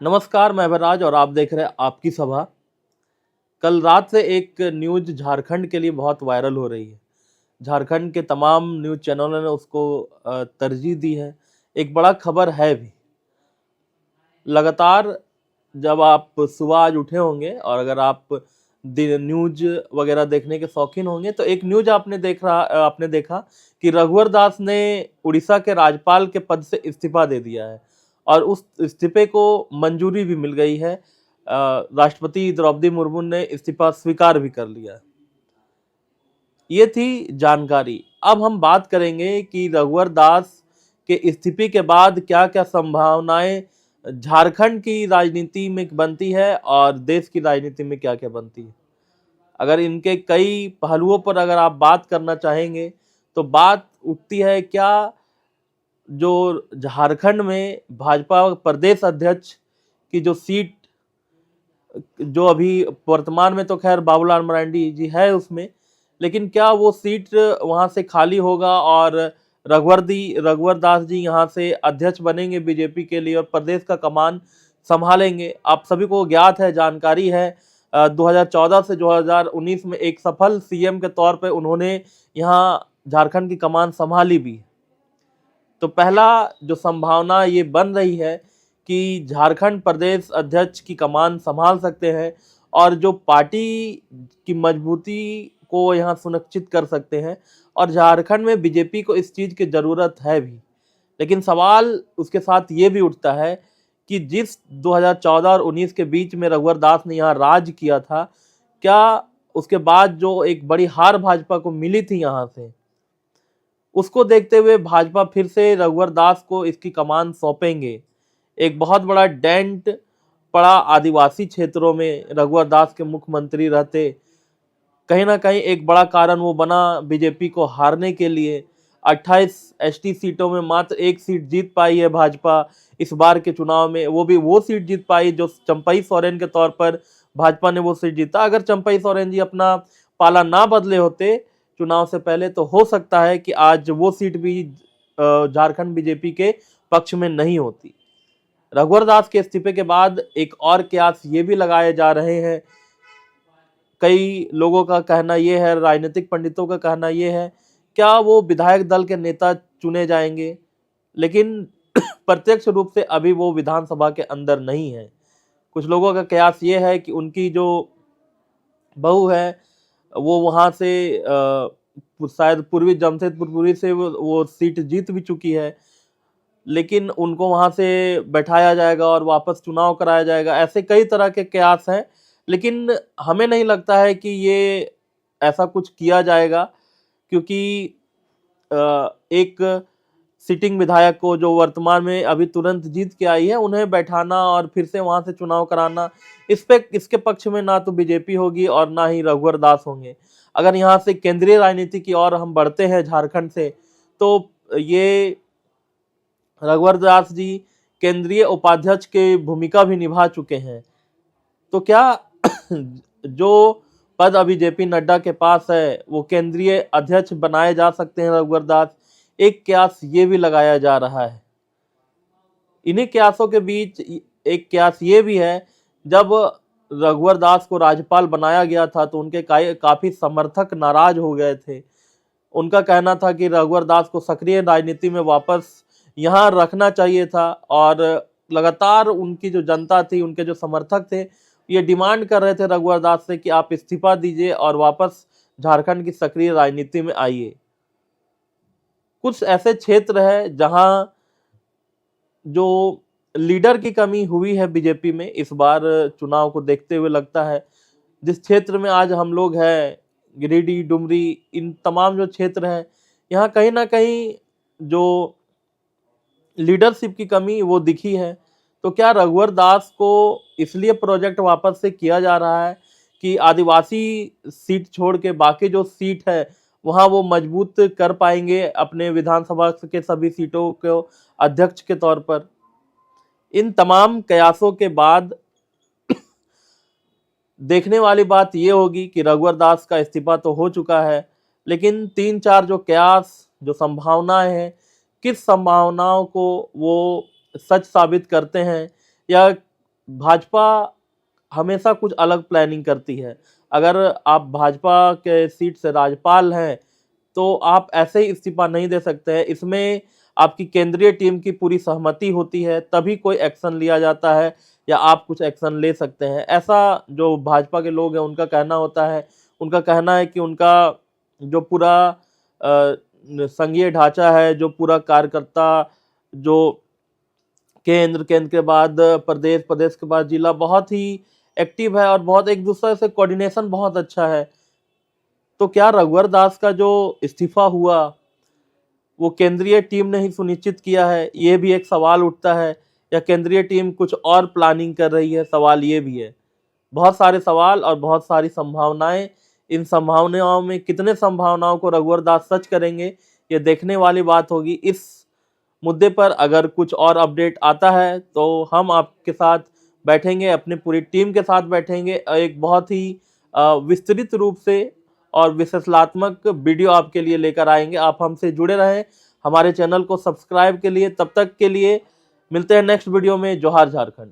नमस्कार, मैं भराज और आप देख रहे हैं आपकी सभा। कल रात से एक न्यूज़ झारखंड के लिए बहुत वायरल हो रही है। झारखंड के तमाम न्यूज़ चैनलों ने उसको तरजीह दी है। एक बड़ा खबर है भी। लगातार जब आप सुबह आज उठे होंगे और अगर आप न्यूज़ वगैरह देखने के शौकीन होंगे तो एक न्यूज़ आपने देखा कि रघुवर दास ने उड़ीसा के राज्यपाल के पद से इस्तीफा दे दिया है और उस इस्तीफे को मंजूरी भी मिल गई है। राष्ट्रपति द्रौपदी मुर्मू ने इस्तीफा स्वीकार भी कर लिया है। ये थी जानकारी। अब हम बात करेंगे कि रघुवर दास के इस्तीफे के बाद क्या क्या संभावनाएं झारखंड की राजनीति में बनती है और देश की राजनीति में क्या क्या बनती है। अगर इनके कई पहलुओं पर अगर आप बात करना चाहेंगे तो बात उठती है क्या जो झारखंड में भाजपा प्रदेश अध्यक्ष की जो सीट जो अभी वर्तमान में तो खैर बाबूलाल मरांडी जी है उसमें, लेकिन क्या वो सीट वहां से खाली होगा और रघुवर दास जी यहाँ से अध्यक्ष बनेंगे बीजेपी के लिए और प्रदेश का कमान संभालेंगे। आप सभी को ज्ञात है, जानकारी है, 2014 से 2019 में एक सफल सीएम के तौर पे उन्होंने यहाँ झारखंड की कमान संभाली भी। तो पहला जो संभावना ये बन रही है कि झारखंड प्रदेश अध्यक्ष की कमान संभाल सकते हैं और जो पार्टी की मजबूती को यहाँ सुनिश्चित कर सकते हैं और झारखंड में बीजेपी को इस चीज़ की ज़रूरत है भी। लेकिन सवाल उसके साथ ये भी उठता है कि जिस 2014 और 19 के बीच में रघुवर दास ने यहाँ राज किया था, क्या उसके बाद जो एक बड़ी हार भाजपा को मिली थी यहाँ से, उसको देखते हुए भाजपा फिर से रघुवर दास को इसकी कमान सौंपेंगे। एक बहुत बड़ा डेंट पड़ा आदिवासी क्षेत्रों में रघुवर दास के मुख्यमंत्री रहते। कहीं ना कहीं एक बड़ा कारण वो बना बीजेपी को हारने के लिए। 28 एसटी सीटों में मात्र एक सीट जीत पाई है भाजपा इस बार के चुनाव में, वो भी वो सीट जीत पाई जो चंपई सोरेन के तौर पर भाजपा ने वो सीट जीता। अगर चंपई सोरेन जी अपना पाला ना बदले होते चुनाव से पहले तो हो सकता है कि आज वो सीट भी झारखंड बीजेपी के पक्ष में नहीं होती। रघुवर दास के इस्तीफे के बाद एक और कयास ये भी लगाए जा रहे हैं, कई लोगों का कहना ये है, राजनीतिक पंडितों का कहना ये है, क्या वो विधायक दल के नेता चुने जाएंगे, लेकिन प्रत्यक्ष रूप से अभी वो विधानसभा के अंदर नहीं है। कुछ लोगों का कयास ये है कि उनकी जो बहू है वो वहाँ से शायद पूर्वी जमशेदपुर से वो सीट जीत भी चुकी है, लेकिन उनको वहाँ से बैठाया जाएगा और वापस चुनाव कराया जाएगा। ऐसे कई तरह के कयास हैं, लेकिन हमें नहीं लगता है कि ये ऐसा कुछ किया जाएगा, क्योंकि एक सिटिंग विधायक को जो वर्तमान में अभी तुरंत जीत के आई है उन्हें बैठाना और फिर से वहां से चुनाव कराना, इसके पक्ष में ना तो बीजेपी होगी और ना ही रघुवर दास होंगे। अगर यहाँ से केंद्रीय राजनीति की ओर हम बढ़ते हैं झारखंड से, तो ये रघुवर दास जी केंद्रीय उपाध्यक्ष की भूमिका भी निभा चुके हैं। तो क्या जो पद अभी जेपी नड्डा के पास है वो केंद्रीय अध्यक्ष बनाए जा सकते हैं रघुवर दास, एक कयास ये भी लगाया जा रहा है। इन्हीं कयासों के बीच एक कयास ये भी है, जब रघुवर दास को राज्यपाल बनाया गया था तो उनके काफी समर्थक नाराज हो गए थे। उनका कहना था कि रघुवर दास को सक्रिय राजनीति में वापस यहाँ रखना चाहिए था और लगातार उनकी जो जनता थी, उनके जो समर्थक थे, ये डिमांड कर रहे थे रघुवर दास से कि आप इस्तीफा दीजिए और वापस झारखंड की सक्रिय राजनीति में आइए। कुछ ऐसे क्षेत्र है जहां जो लीडर की कमी हुई है बीजेपी में इस बार चुनाव को देखते हुए लगता है। जिस क्षेत्र में आज हम लोग हैं, गिरिडीह, डुमरी, इन तमाम जो क्षेत्र हैं, यहाँ कहीं ना कहीं जो लीडरशिप की कमी वो दिखी है। तो क्या रघुवर दास को इसलिए प्रोजेक्ट वापस से किया जा रहा है कि आदिवासी सीट छोड़ के बाकी जो सीट है वहां वो मजबूत कर पाएंगे अपने विधानसभा के सभी सीटों को अध्यक्ष के तौर पर। इन तमाम कयासों के बाद देखने वाली बात ये होगी कि रघुवर दास का इस्तीफा तो हो चुका है, लेकिन 3-4 जो कयास, जो संभावनाएं हैं, किस संभावनाओं को वो सच साबित करते हैं या भाजपा हमेशा कुछ अलग प्लानिंग करती है। अगर आप भाजपा के सीट से राज्यपाल हैं तो आप ऐसे ही इस्तीफा नहीं दे सकते हैं। इसमें आपकी केंद्रीय टीम की पूरी सहमति होती है, तभी कोई एक्शन लिया जाता है या आप कुछ एक्शन ले सकते हैं। ऐसा जो भाजपा के लोग हैं उनका कहना होता है। उनका कहना है कि उनका जो पूरा संघीय ढांचा है, जो पूरा कार्यकर्ता, जो केंद्र, केंद्र के बाद प्रदेश, प्रदेश के बाद जिला, बहुत ही एक्टिव है और बहुत एक दूसरे से कोऑर्डिनेशन बहुत अच्छा है। तो क्या रघुवर दास का जो इस्तीफा हुआ वो केंद्रीय टीम ने ही सुनिश्चित किया है? ये भी एक सवाल उठता है, या केंद्रीय टीम कुछ और प्लानिंग कर रही है? सवाल ये भी है। बहुत सारे सवाल और बहुत सारी संभावनाएं। इन संभावनाओं में कितने संभावनाओं को रघुवर दास सच करेंगे, ये देखने वाली बात होगी। इस मुद्दे पर अगर कुछ और अपडेट आता है तो हम आपके साथ बैठेंगे, अपनी पूरी टीम के साथ बैठेंगे, एक बहुत ही विस्तृत रूप से और विश्लेषणात्मक वीडियो आपके लिए लेकर आएंगे। आप हमसे जुड़े रहें, हमारे चैनल को सब्सक्राइब के लिए। तब तक के लिए मिलते हैं नेक्स्ट वीडियो में। जोहार झारखंड।